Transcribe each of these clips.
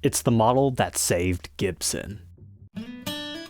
It's the model that saved Gibson.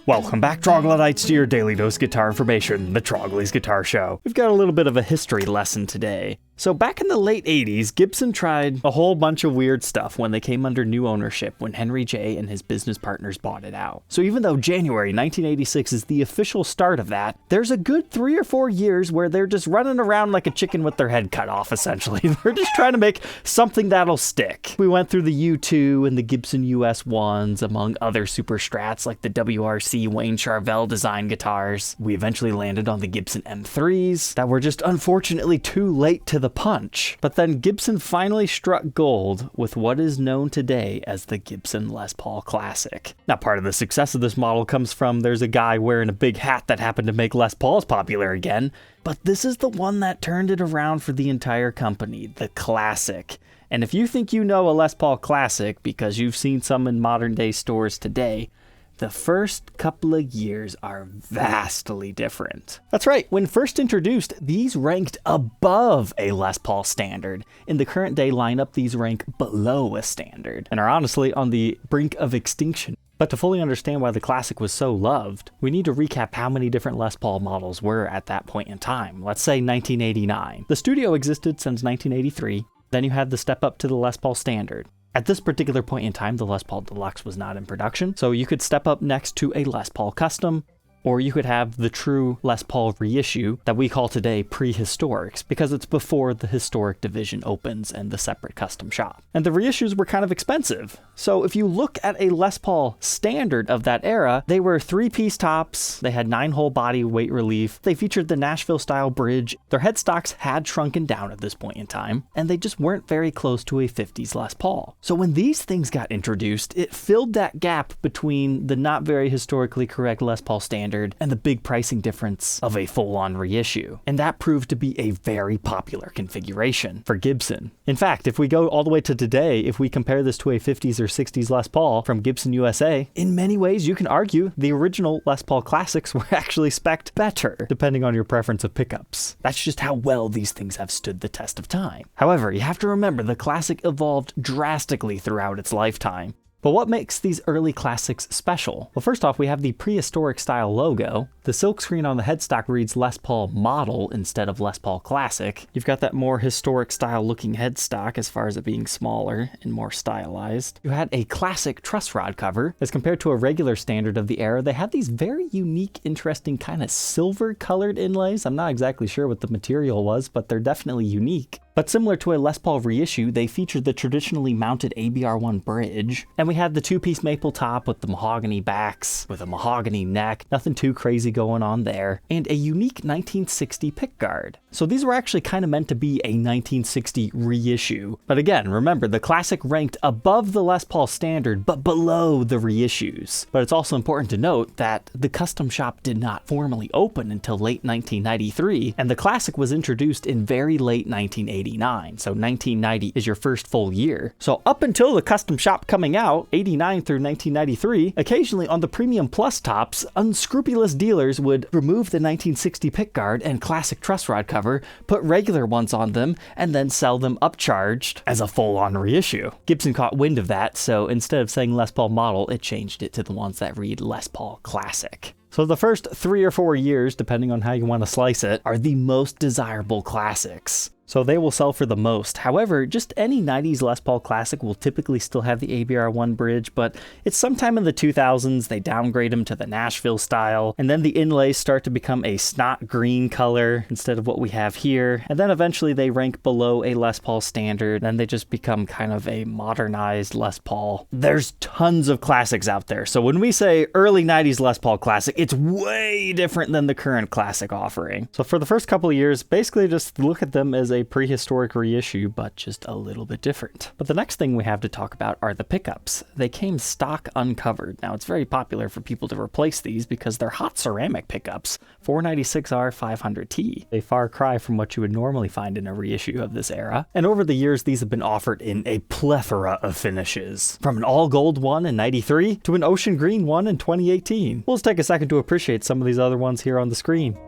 Welcome back, Troglodytes, to your daily dose guitar information, the Trogly's Guitar Show. We've got a little bit of a history lesson today. So back in the late 80s, Gibson tried a whole bunch of weird stuff when they came under new ownership when Henry J. and his business partners bought it out. So even though January 1986 is the official start of that, there's a good 3 or 4 years where they're just running around like a chicken with their head cut off, essentially. They're just trying to make something that'll stick. We went through the U2 and the Gibson US1s, among other super strats like the WRC Wayne Charvel design guitars. We eventually landed on the Gibson M3s that were just unfortunately too late to the punch. But then Gibson finally struck gold with what is known today as the Gibson Les Paul Classic. Now, part of the success of this model comes from there's a guy wearing a big hat that happened to make Les Pauls popular again, but this is the one that turned it around for the entire company, the Classic. And if you think you know a Les Paul Classic because you've seen some in modern day stores today, the first couple of years are vastly different. That's right, when first introduced, these ranked above a Les Paul standard. In the current day lineup, these rank below a standard, and are honestly on the brink of extinction. But to fully understand why the Classic was so loved, we need to recap how many different Les Paul models were at that point in time. Let's say 1989. The Studio existed since 1983, then you had the step up to the Les Paul Standard. At this particular point in time, the Les Paul Deluxe was not in production, so you could step up next to a Les Paul Custom, or you could have the true Les Paul reissue that we call today prehistorics, because it's before the historic division opens and the separate custom shop. And the reissues were kind of expensive. So if you look at a Les Paul standard of that era, they were 3-piece tops, they had 9-hole body weight relief, they featured the Nashville style bridge, their headstocks had shrunken down at this point in time, and they just weren't very close to a 50s Les Paul. So when these things got introduced, it filled that gap between the not very historically correct Les Paul standard and the big pricing difference of a full-on reissue. And that proved to be a very popular configuration for Gibson. In fact, if we go all the way to today, if we compare this to a 50s or 60s Les Paul from Gibson USA, in many ways you can argue the original Les Paul Classics were actually spec'd better, depending on your preference of pickups. That's just how well these things have stood the test of time. However, you have to remember the Classic evolved drastically throughout its lifetime. But what makes these early Classics special? Well, first off, we have the prehistoric style logo. The silkscreen on the headstock reads Les Paul Model instead of Les Paul Classic. You've got that more historic style looking headstock as far as it being smaller and more stylized. You had a classic truss rod cover. As compared to a regular standard of the era, they had these very unique, interesting kind of silver colored inlays. I'm not exactly sure what the material was, but they're definitely unique. But similar to a Les Paul reissue, they featured the traditionally mounted ABR1 bridge, and we had the 2-piece maple top with the mahogany backs, with a mahogany neck, nothing too crazy going on there, and a unique 1960 pickguard. So these were actually kind of meant to be a 1960 reissue. But again, remember, the Classic ranked above the Les Paul standard, but below the reissues. But it's also important to note that the custom shop did not formally open until late 1993, and the Classic was introduced in very late 1989. So 1990 is your first full year. So up until the custom shop coming out, 89 through 1993, occasionally on the Premium Plus tops, unscrupulous dealers would remove the 1960 pickguard and Classic truss rod cover, put regular ones on them, and then sell them upcharged as a full-on reissue. Gibson caught wind of that, so instead of saying Les Paul Model, it changed it to the ones that read Les Paul Classic. So the first 3 or 4 years, depending on how you want to slice it, are the most desirable Classics. So they will sell for the most. However, just any 90s Les Paul Classic will typically still have the ABR1 bridge, but it's sometime in the 2000s they downgrade them to the Nashville style, and then the inlays start to become a snot green color instead of what we have here, and then eventually they rank below a Les Paul standard, and they just become kind of a modernized Les Paul. There's tons of Classics out there, so when we say early 90s Les Paul Classic, it's way different than the current Classic offering. So for the first couple of years, basically just look at them as a prehistoric reissue, but just a little bit different. But the next thing we have to talk about are the pickups. They came stock uncovered. Now, it's very popular for people to replace these because they're hot ceramic pickups. 496R 500T, a far cry from what you would normally find in a reissue of this era. And over the years, these have been offered in a plethora of finishes, from an all gold one in 93 to an ocean green one in 2018. We'll just take a second to appreciate some of these other ones here on the screen.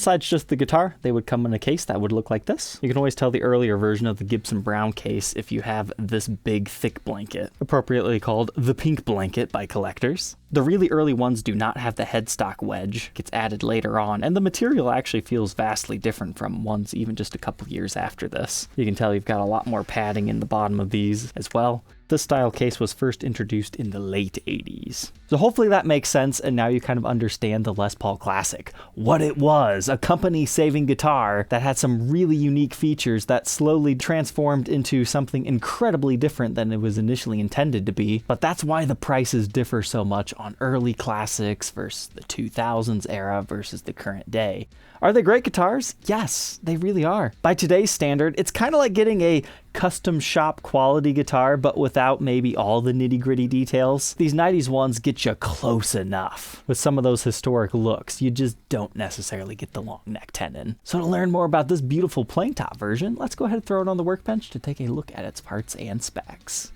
Besides just the guitar, they would come in a case that would look like this. You can always tell the earlier version of the Gibson Brown case if you have this big thick blanket, appropriately called the pink blanket by collectors. The really early ones do not have the headstock wedge. It gets added later on, and the material actually feels vastly different from ones even just a couple years after this. You can tell you've got a lot more padding in the bottom of these as well. This style case was first introduced in the late 80s. So hopefully that makes sense, and now you kind of understand the Les Paul Classic. What it was, a company-saving guitar that had some really unique features that slowly transformed into something incredibly different than it was initially intended to be. But that's why the prices differ so much on early classics versus the 2000s era versus the current day. Are they great guitars? Yes, they really are. By today's standard, it's kind of like getting a custom shop quality guitar, but without maybe all the nitty-gritty details. These 90s ones get you close enough. With some of those historic looks, you just don't necessarily get the long neck tenon. So to learn more about this beautiful plain top version, let's go ahead and throw it on the workbench to take a look at its parts and specs.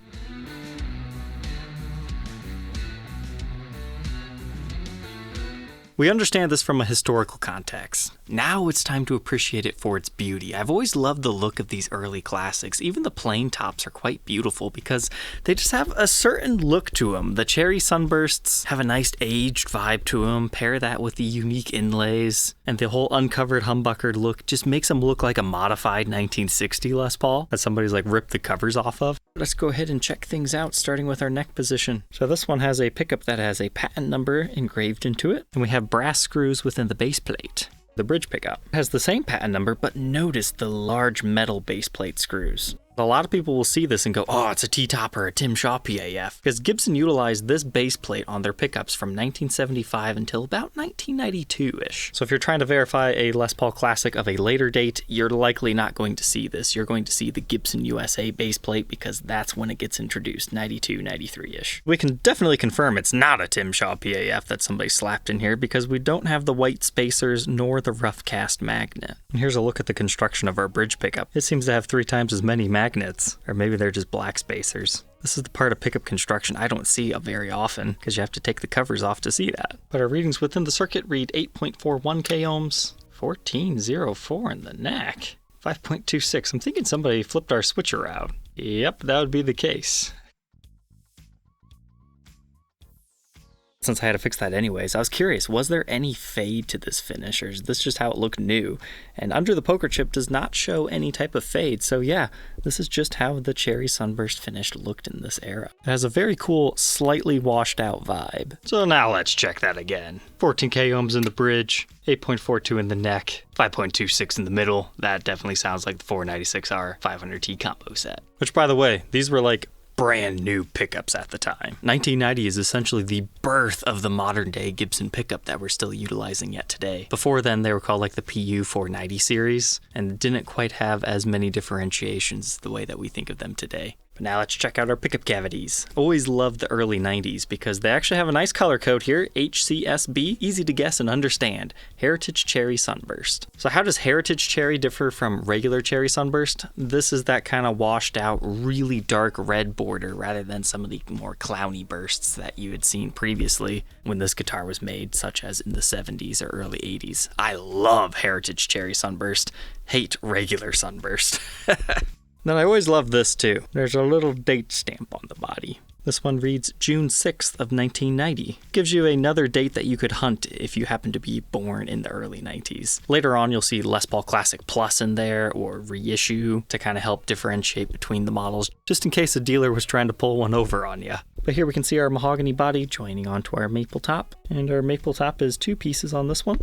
We understand this from a historical context. Now it's time to appreciate it for its beauty. I've always loved the look of these early classics. Even the plain tops are quite beautiful because they just have a certain look to them. The cherry sunbursts have a nice aged vibe to them. Pair that with the unique inlays, and the whole uncovered humbuckered look just makes them look like a modified 1960 Les Paul that somebody's like ripped the covers off of. Let's go ahead and check things out, starting with our neck position. So this one has a pickup that has a patent number engraved into it, and we have brass screws within the base plate. The bridge pickup has the same patent number, but notice the large metal base plate screws. A lot of people will see this and go, oh, it's a T-top or a Tim Shaw PAF, because Gibson utilized this base plate on their pickups from 1975 until about 1992-ish. So if you're trying to verify a Les Paul Classic of a later date, you're likely not going to see this. You're going to see the Gibson USA base plate because that's when it gets introduced, 92, 93-ish. We can definitely confirm it's not a Tim Shaw PAF that somebody slapped in here because we don't have the white spacers nor the rough cast magnet. And here's a look at the construction of our bridge pickup. It seems to have 3 times as many magnets, or maybe they're just black spacers. This is the part of pickup construction I don't see very often because you have to take the covers off to see that. But our readings within the circuit read 8.41 k ohms, 1404 in the neck, 5.26. I'm thinking somebody flipped our switcher out. Yep, that would be the case. Since I had to fix that anyways, I was curious, was there any fade to this finish, or is this just how it looked new? And under the poker chip does not show any type of fade, so yeah, this is just how the cherry sunburst finish looked in this era. It has a very cool, slightly washed out vibe. So now let's check that again. 14 k ohms in the bridge, 8.42 in the neck, 5.26 in the middle. That definitely sounds like the 496R 500T combo set. Which, by the way, these were like brand new pickups at the time. 1990 is essentially the birth of the modern day Gibson pickup that we're still utilizing yet today. Before then, they were called like the PU 490 series and didn't quite have as many differentiations the way that we think of them today. But now let's check out our pickup cavities. Always loved the early 90s because they actually have a nice color code here, HCSB, easy to guess and understand, Heritage Cherry Sunburst. So how does Heritage Cherry differ from regular Cherry Sunburst? This is that kind of washed out, really dark red border rather than some of the more clowny bursts that you had seen previously when this guitar was made, such as in the 70s or early 80s. I love Heritage Cherry Sunburst, hate regular Sunburst. Then I always love this too. There's a little date stamp on the body. This one reads June 6th of 1990. Gives you another date that you could hunt if you happen to be born in the early 90s. Later on, you'll see Les Paul Classic Plus in there or Reissue to kind of help differentiate between the models, just in case a dealer was trying to pull one over on you. But here we can see our mahogany body joining onto our maple top, and our maple top is 2 pieces on this one.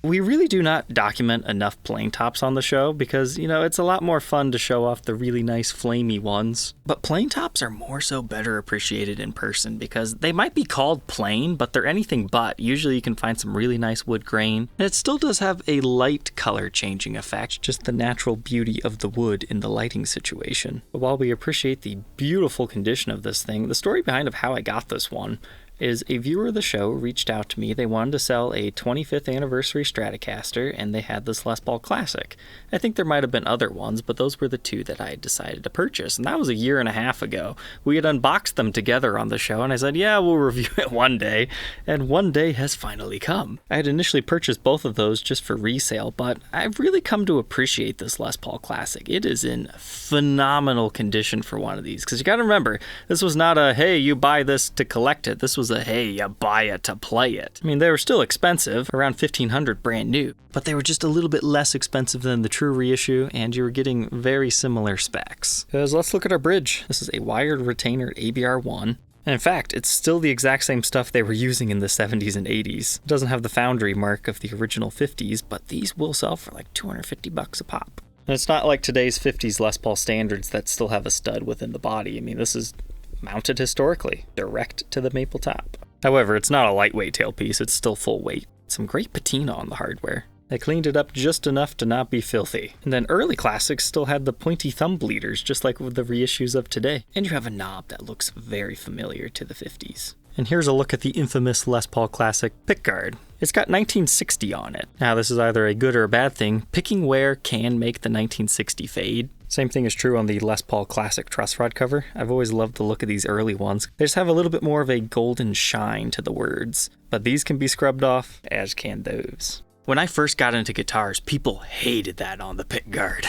We really do not document enough plain tops on the show because, you know, it's a lot more fun to show off the really nice flamey ones. But plain tops are more so better appreciated in person because they might be called plain, but they're anything but. Usually you can find some really nice wood grain. And it still does have a light color changing effect, just the natural beauty of the wood in the lighting situation. But while we appreciate the beautiful condition of this thing, the story behind of how I got this one is a viewer of the show reached out to me. They wanted to sell a 25th anniversary Stratocaster, and they had this Les Paul Classic. I think there might have been other ones, but those were the two that I had decided to purchase, and that was a year and a half ago. We had unboxed them together on the show, and I said, yeah, we'll review it one day, and one day has finally come. I had initially purchased both of those just for resale, but I've really come to appreciate this Les Paul Classic. It is in phenomenal condition for one of these, because you gotta remember, this was not a, hey, you buy this to collect it. This was a, hey, you buy it to play it. I mean, they were still expensive, around $1,500 brand new, but they were just a little bit less expensive than the true reissue, and you were getting very similar specs. Because let's look at our bridge. This is a wired retainer ABR1. And in fact, it's still the exact same stuff they were using in the 70s and 80s. It doesn't have the foundry mark of the original 50s, but these will sell for like $250 a pop. And it's not like today's 50s Les Paul standards that still have a stud within the body. I mean, this is mounted historically, direct to the maple top. However, it's not a lightweight tailpiece, it's still full weight. Some great patina on the hardware. They cleaned it up just enough to not be filthy. And then early classics still had the pointy thumb bleeders, just like with the reissues of today. And you have a knob that looks very familiar to the 50s. And here's a look at the infamous Les Paul Classic pickguard. It's got 1960 on it. Now this is either a good or a bad thing. Picking wear can make the 1960 fade. Same thing is true on the Les Paul Classic truss rod cover. I've always loved the look of these early ones. They just have a little bit more of a golden shine to the words. But these can be scrubbed off, as can those. When I first got into guitars, people hated that on the pickguard.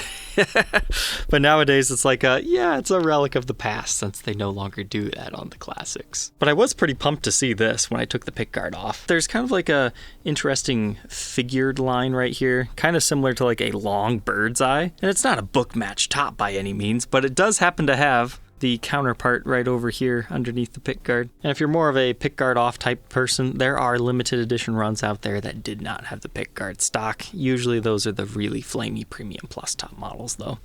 But nowadays it's like, yeah, it's a relic of the past since they no longer do that on the classics. But I was pretty pumped to see this when I took the pickguard off. There's kind of like a interesting figured line right here, kind of similar to like a long bird's eye. And it's not a book match top by any means, but it does happen to have the counterpart right over here underneath the pickguard. And if you're more of a pickguard off type person, there are limited edition runs out there that did not have the pickguard stock. Usually those are the really flamey premium plus top models though.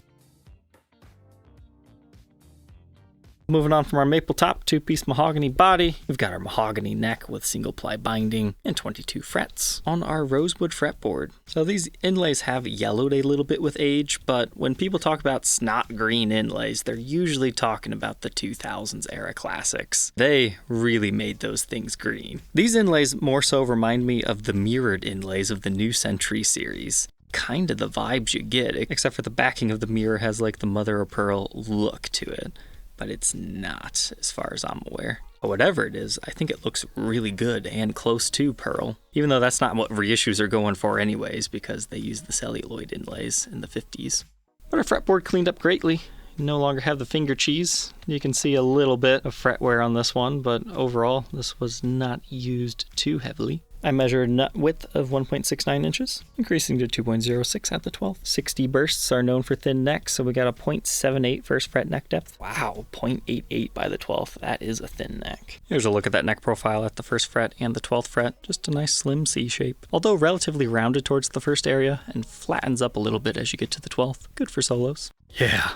Moving on from our maple top, two-piece mahogany body, we've got our mahogany neck with single-ply binding and 22 frets on our rosewood fretboard. So these inlays have yellowed a little bit with age, but when people talk about snot green inlays, they're usually talking about the 2000s era classics. They really made those things green. These inlays more so remind me of the mirrored inlays of the New Century series. Kind of the vibes you get, except for the backing of the mirror has like the mother of pearl look to it. But it's not, as far as I'm aware. But whatever it is, I think it looks really good and close to pearl, even though that's not what reissues are going for anyways, because they use the celluloid inlays in the 50s. But our fretboard cleaned up greatly. You no longer have the finger cheese. You can see a little bit of fret wear on this one, but overall, this was not used too heavily. I measured nut width of 1.69 inches, increasing to 2.06 at the 12th. 60 bursts are known for thin necks, so we got a 0.78 first fret neck depth. Wow, 0.88 by the 12th. That is a thin neck. Here's a look at that neck profile at the first fret and the 12th fret. Just a nice slim C shape. Although relatively rounded towards the first area and flattens up a little bit as you get to the 12th. Good for solos. Yeah,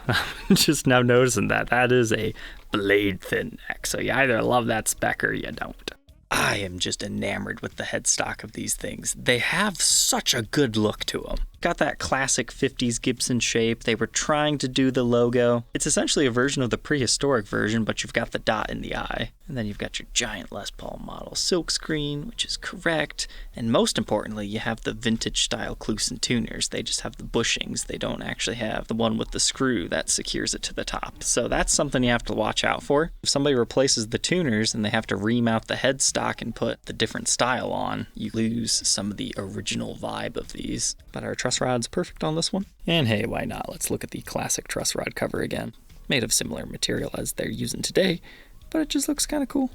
I'm just now noticing that. That is a blade thin neck, so you either love that spec or you don't. I am just enamored with the headstock of these things. They have such a good look to them. Got that classic 50s Gibson shape. They were trying to do the logo. It's essentially a version of the prehistoric version, but you've got the dot in the eye. And then you've got your giant Les Paul model silkscreen, which is correct. And most importantly, you have the vintage style Kluson tuners. They just have the bushings. They don't actually have the one with the screw that secures it to the top. So that's something you have to watch out for. If somebody replaces the tuners and they have to remount the headstock and put the different style on, you lose some of the original vibe of these. But our truss rod's perfect on this one. And hey, why not? Let's look at the classic truss rod cover again. Made of similar material as they're using today, but it just looks kind of cool.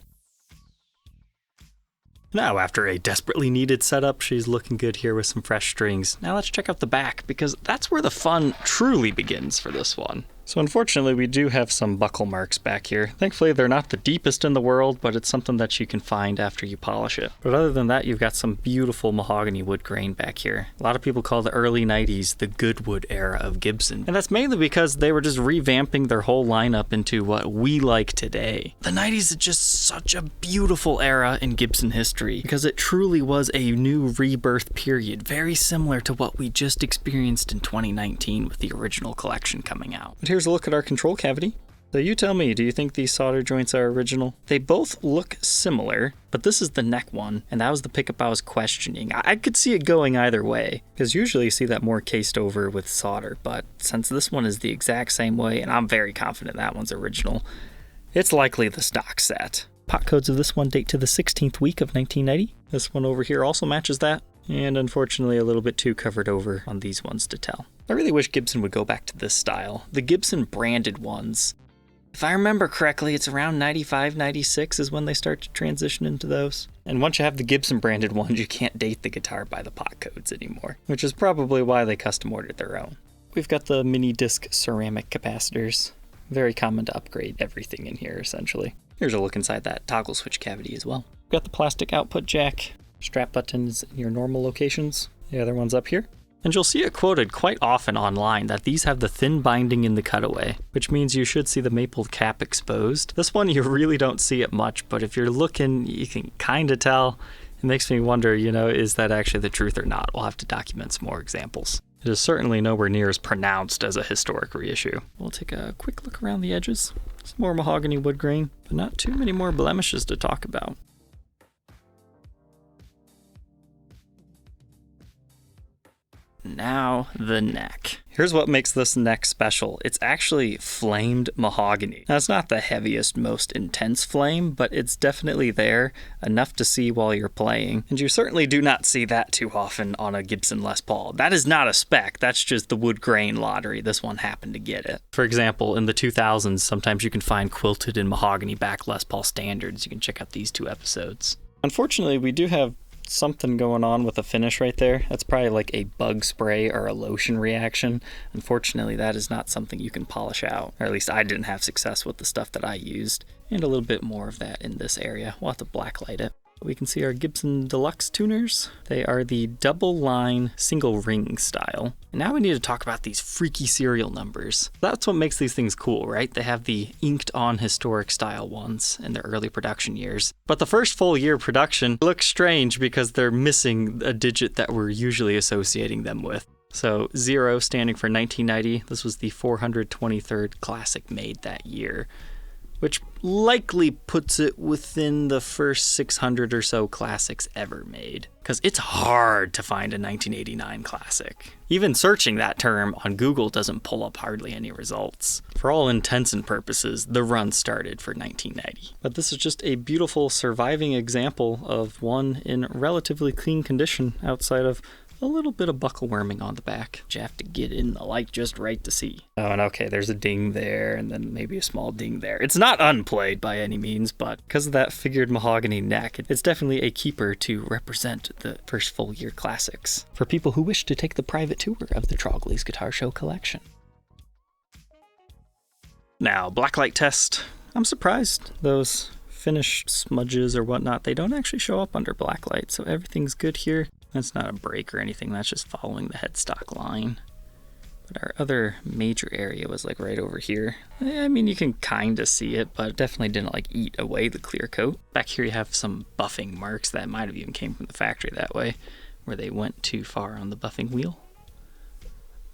Now, after a desperately needed setup, she's looking good here with some fresh strings. Now let's check out the back, because that's where the fun truly begins for this one. So unfortunately, we do have some buckle marks back here. Thankfully, they're not the deepest in the world, but it's something that you can find after you polish it. But other than that, you've got some beautiful mahogany wood grain back here. A lot of people call the early 90s the Goodwood era of Gibson. And that's mainly because they were just revamping their whole lineup into what we like today. The 90s is just such a beautiful era in Gibson history, because it truly was a new rebirth period, very similar to what we just experienced in 2019 with the original collection coming out. But here's a look at our control cavity. So you tell me, do you think these solder joints are original? They both look similar, but this is the neck one, and that was the pickup I was questioning. I could see it going either way, because usually you see that more cased over with solder, but since this one is the exact same way, and I'm very confident that one's original, it's likely the stock set. Pot codes of this one date to the 16th week of 1990. This one over here also matches that, and unfortunately a little bit too covered over on these ones to tell. I really wish Gibson would go back to this style. The Gibson branded ones, if I remember correctly, it's around 95, 96 is when they start to transition into those. And once you have the Gibson branded ones, you can't date the guitar by the pot codes anymore, which is probably why they custom ordered their own. We've got the mini disc ceramic capacitors. Very common to upgrade everything in here, essentially. Here's a look inside that toggle switch cavity as well. We've got the plastic output jack, strap buttons in your normal locations. The other one's up here. And you'll see it quoted quite often online that these have the thin binding in the cutaway, which means you should see the maple cap exposed. This one you really don't see it much, but if you're looking, you can kind of tell. It makes me wonder, is that actually the truth or not? We'll have to document some more examples. It is certainly nowhere near as pronounced as a historic reissue. We'll take a quick look around the edges. Some more mahogany wood grain, but not too many more blemishes to talk about. Now the neck. Here's what makes this neck special. It's actually flamed mahogany. Now it's not the heaviest, most intense flame, but it's definitely there, enough to see while you're playing. And you certainly do not see that too often on a Gibson Les Paul. That is not a spec, that's just the wood grain lottery. This one happened to get it. For example, in the 2000s, sometimes you can find quilted and mahogany back Les Paul standards. You can check out these 2 episodes. Unfortunately, we do have something going on with the finish right there. That's probably like a bug spray or a lotion reaction. Unfortunately, that is not something you can polish out, or at least I didn't have success with the stuff that I used. And a little bit more of that in this area. We'll have to blacklight it. We can see our Gibson Deluxe tuners. They are the double line single ring style. And now we need to talk about these freaky serial numbers. That's what makes these things cool, right? They have the inked on historic style ones in their early production years. But the first full year production looks strange because they're missing a digit that we're usually associating them with. So 0 standing for 1990. This was the 423rd classic made that year, which likely puts it within the first 600 or so classics ever made, because it's hard to find a 1989 classic. Even searching that term on Google doesn't pull up hardly any results. For all intents and purposes, the run started for 1990. But this is just a beautiful surviving example of one in relatively clean condition outside of a little bit of buckle worming on the back. You have to get in the light just right to see. Oh, and okay, there's a ding there, and then maybe a small ding there. It's not unplayed by any means, but because of that figured mahogany neck, it's definitely a keeper to represent the first full year classics for people who wish to take the private tour of the Trogly's Guitar Show collection. Now, blacklight test. I'm surprised those finish smudges or whatnot, they don't actually show up under blacklight, so everything's good here. That's not a break or anything, that's just following the headstock line. But our other major area was like right over here. I mean, you can kind of see it, but definitely didn't like eat away the clear coat. Back here you have some buffing marks that might have even came from the factory that way, where they went too far on the buffing wheel.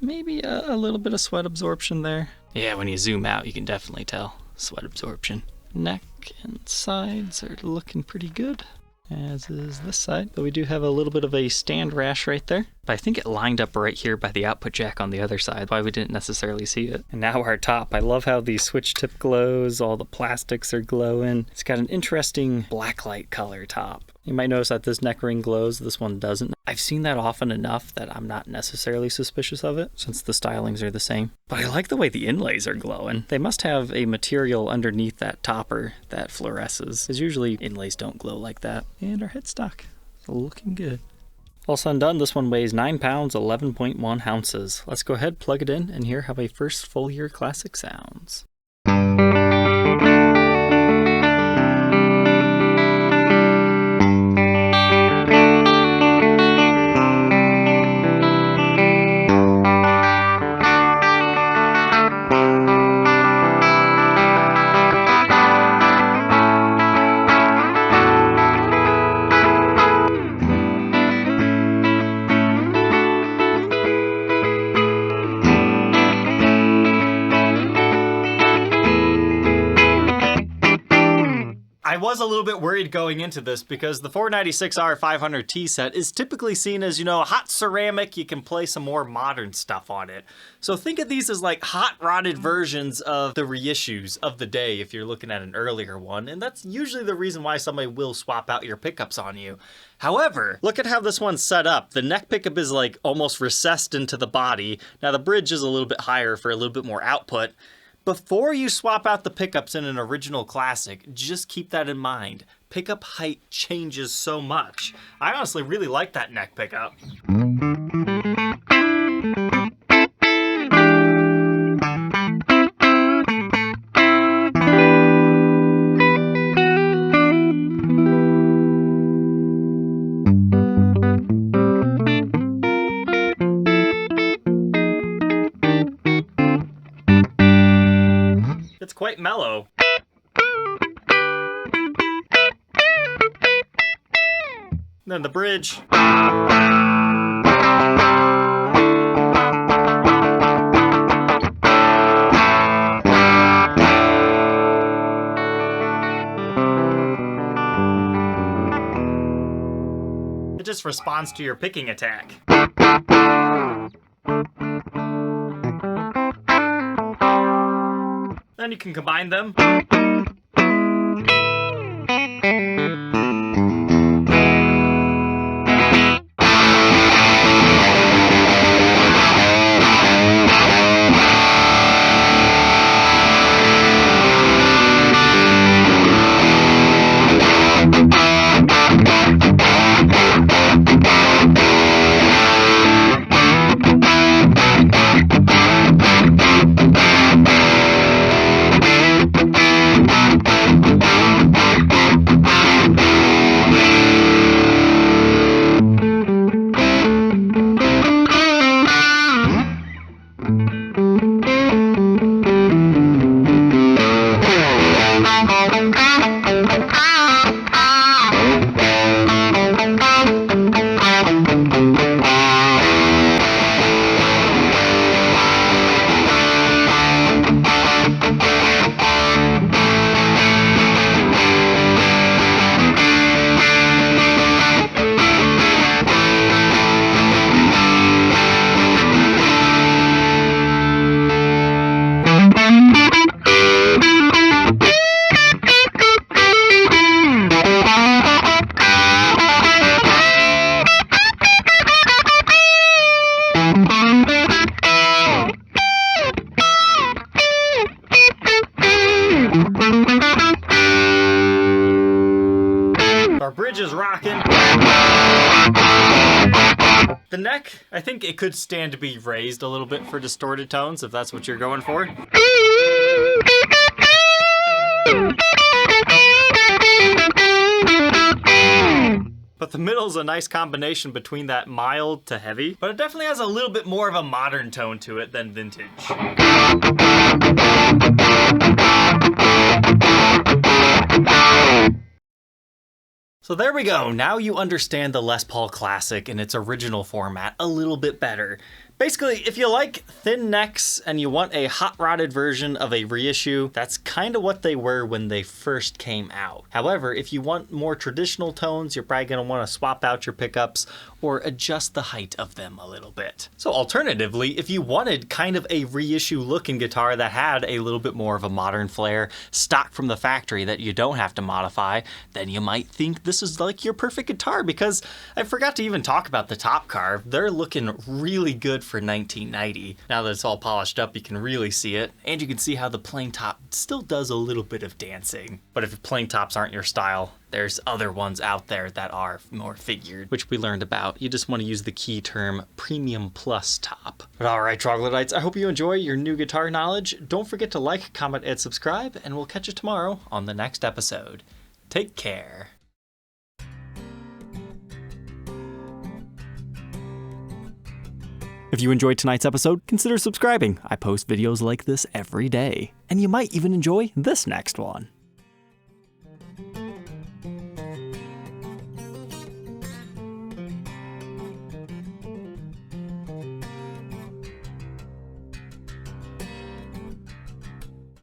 Maybe a little bit of sweat absorption there. Yeah, when you zoom out, you can definitely tell sweat absorption. Neck and sides are looking pretty good, as is this side. But we do have a little bit of a stand rash right there. But I think it lined up right here by the output jack on the other side, why we didn't necessarily see it. And now our top. I love how the switch tip glows, all the plastics are glowing. It's got an interesting blacklight color top. You might notice that this neck ring glows, this one doesn't. I've seen that often enough that I'm not necessarily suspicious of it, since the stylings are the same. But I like the way the inlays are glowing. They must have a material underneath that topper that fluoresces, because usually inlays don't glow like that. And our headstock is looking good. All said and done, this one weighs 9 pounds, 11.1 ounces. Let's go ahead, plug it in, and hear how a first full year classic sounds. was a little bit worried going into this because the 496R 500T set is typically seen as, you know, hot ceramic. You can play some more modern stuff on it. So think of these as like hot rodded versions of the reissues of the day if you're looking at an earlier one, and that's usually the reason why somebody will swap out your pickups on you. However, look at how this one's set up. The neck pickup is like almost recessed into the body. Now the bridge is a little bit higher for a little bit more output. Before you swap out the pickups in an original classic, just keep that in mind. Pickup height changes so much. I honestly really like that neck pickup. It's quite mellow. Then the bridge. It just responds to your picking attack. Then you can combine them. Our bridge is rocking. The neck, I think it could stand to be raised a little bit for distorted tones if that's what you're going for. But the middle's a nice combination between that mild to heavy, but it definitely has a little bit more of a modern tone to it than vintage. So there we go. Now you understand the Les Paul Classic in its original format a little bit better. Basically, if you like thin necks and you want a hot-rodded version of a reissue, that's kind of what they were when they first came out. However, if you want more traditional tones, you're probably going to want to swap out your pickups or adjust the height of them a little bit. So alternatively, if you wanted kind of a reissue looking guitar that had a little bit more of a modern flair, stock from the factory that you don't have to modify, then you might think this is like your perfect guitar, because I forgot to even talk about the top carve. They're looking really good for 1990. Now that it's all polished up, you can really see it, and you can see how the plain top still does a little bit of dancing. But if plain tops aren't your style, there's other ones out there that are more figured, which we learned about. You just want to use the key term Premium Plus top. But alright, Troglodytes, I hope you enjoy your new guitar knowledge. Don't forget to like, comment, and subscribe, and we'll catch you tomorrow on the next episode. Take care. If you enjoyed tonight's episode, consider subscribing. I post videos like this every day. And you might even enjoy this next one.